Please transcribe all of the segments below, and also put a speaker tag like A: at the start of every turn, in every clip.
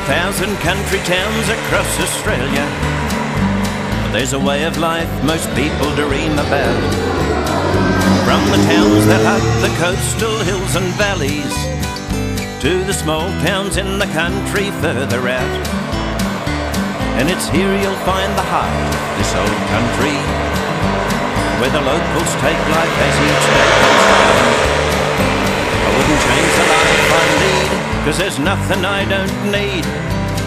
A: 1,000 country towns across Australia, there's a way of life most people dream about. From the towns that hug the coastal hills and valleys to the small towns in the country further out. And it's here you'll find the heart of this old country, where the locals take life as each day goes down. I wouldn't change the life I lead, 'cause there's nothing I don't need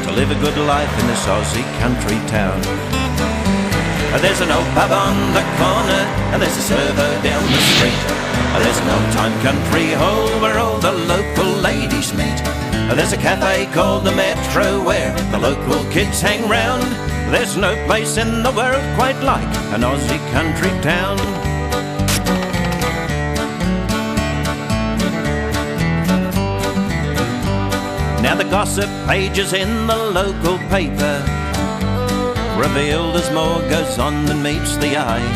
A: to live a good life in this Aussie country town. There's an old pub on the corner, and there's a servo down the street. There's an old-time country hole where all the local ladies meet. There's a cafe called the Metro where the local kids hang round. There's no place in the world quite like an Aussie country town. Now the gossip pages in the local paper revealed as more goes on than meets the eye.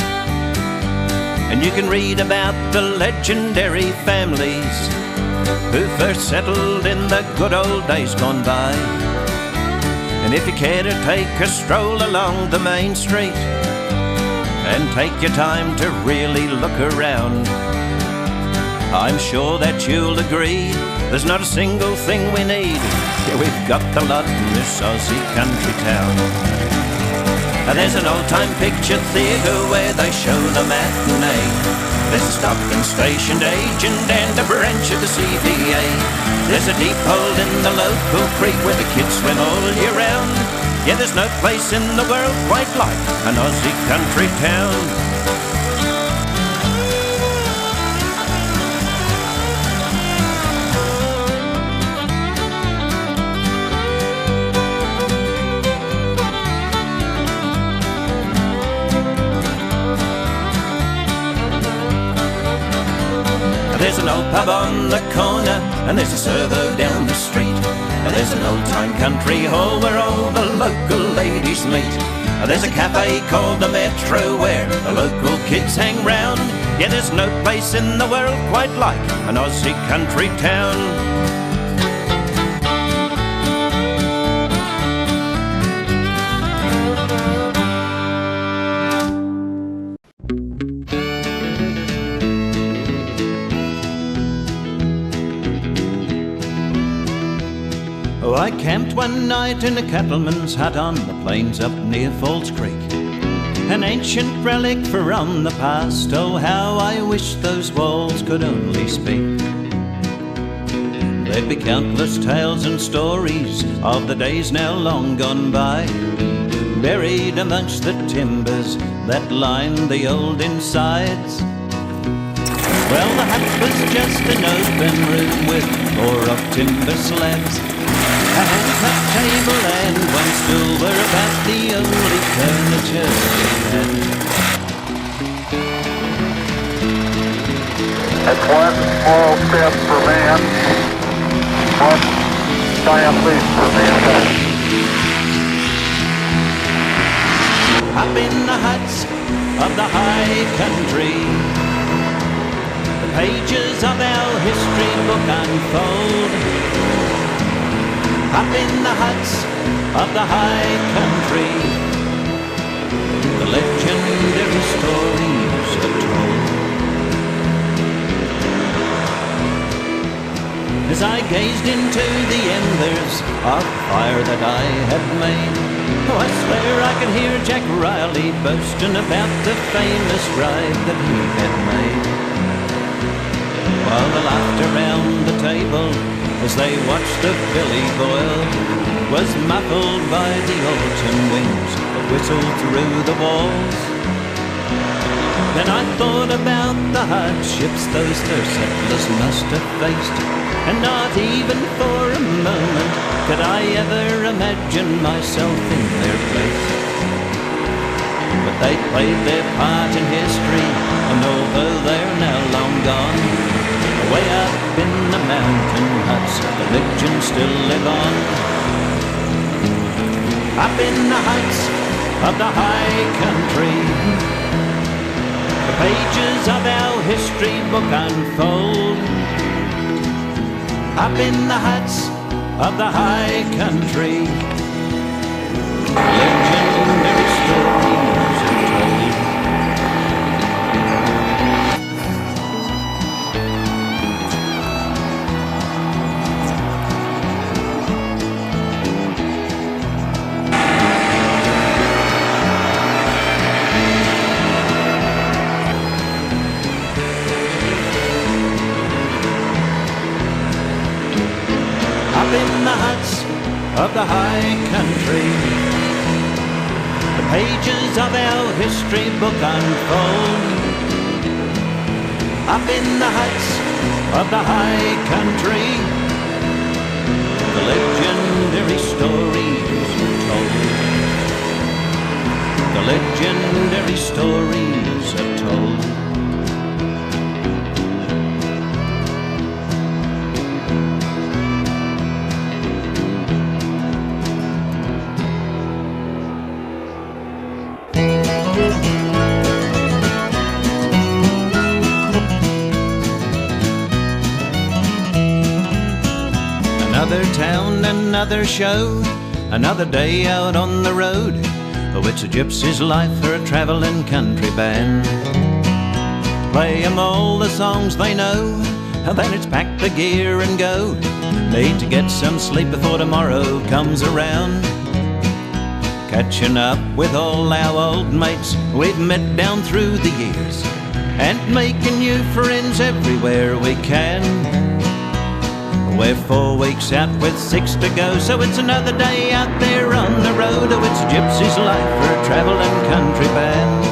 A: And you can read about the legendary families who first settled in the good old days gone by. And if you care to take a stroll along the main street and take your time to really look around, I'm sure that you'll agree there's not a single thing we need. Yeah, we've got the lot in this Aussie country town. There's an old-time picture theatre where they show the matinee. There's a Stockton stationed agent and a branch of the CVA. There's a deep hole in the local creek where the kids swim all year round. Yeah, there's no place in the world quite like an Aussie country town. There's an old pub on the corner, and there's a servo down the street. There's an old-time country hall where all the local ladies meet. There's a cafe called the Metro where the local kids hang round. Yeah, there's no place in the world quite like an Aussie country town. I camped one night in a cattleman's hut on the plains up near Falls Creek. An ancient relic from the past, oh how I wish those walls could only speak. There'd be countless tales and stories of the days now long gone by, buried amongst the timbers that lined the old insides. Well, the hut was just an open room with 4 of timber slabs. A hand-cut table and 1 stool were about the only furniture we had.
B: That's 1 small step for man, 1 giant leap for mankind.
A: Up in the huts of the high country, the pages of our history book unfold. Up in the huts of the high country, the legendary stories are told. As I gazed into the embers of fire that I had made, oh, I swear I could hear Jack Riley boasting about the famous ride that he had made. While the laughter round the table as they watched the billy boil was muffled by the autumn winds that whistled through the walls. Then I thought about the hardships those first settlers must have faced, and not even for a moment could I ever imagine myself in their place. But they played their part in history, and although they're now long gone, way up in the mountain huts, the legends still live on. Up in the huts of the high country, the pages of our history book unfold. Up in the huts of the high country. Legendary stories are told. Up in the huts of the high country, the pages of our history book unfold. Up in the huts of the high country, the legendary stories are told. The legendary stories are told. Another town, another show, another day out on the road. Oh, it's a gypsy's life for a travelling country band. Play 'em all the songs they know, and then it's pack the gear and go. Need to get some sleep before tomorrow comes around. Catching up with all our old mates we've met down through the years, and making new friends everywhere we can. We're 4 weeks out with 6 to go, so it's another day out there on the road. Oh, it's a gypsy's life for a travelling country band.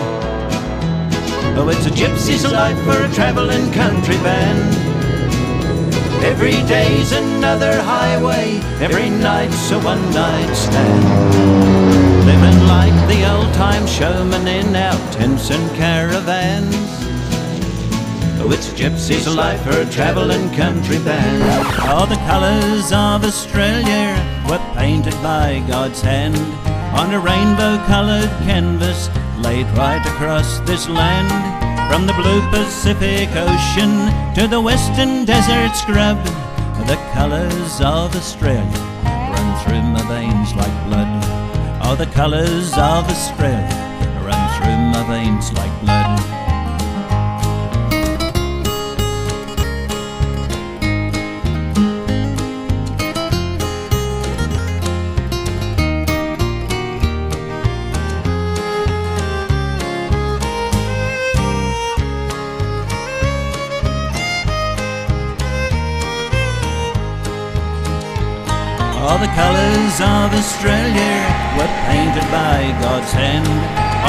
A: Oh, it's a gypsy's life for a travelling country band. Every day's another highway, every night's a one-night stand. Living like the old-time showmen in our tents and caravans. Oh, it's a gypsy's life for a travelling country band. All the colours of Australia were painted by God's hand on a rainbow-coloured canvas laid right across this land. From the blue Pacific Ocean to the western desert scrub, the colours of Australia run through my veins like blood. Oh, the colours of Australia run through my veins like blood. All the colours of Australia were painted by God's hand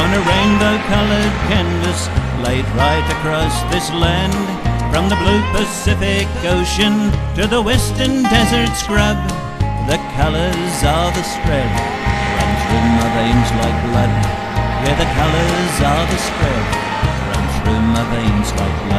A: on a rainbow-coloured canvas laid right across this land. From the blue Pacific Ocean to the western desert scrub, the colours of Australia run through my veins like blood. Yeah, the colours of Australia run through my veins like blood.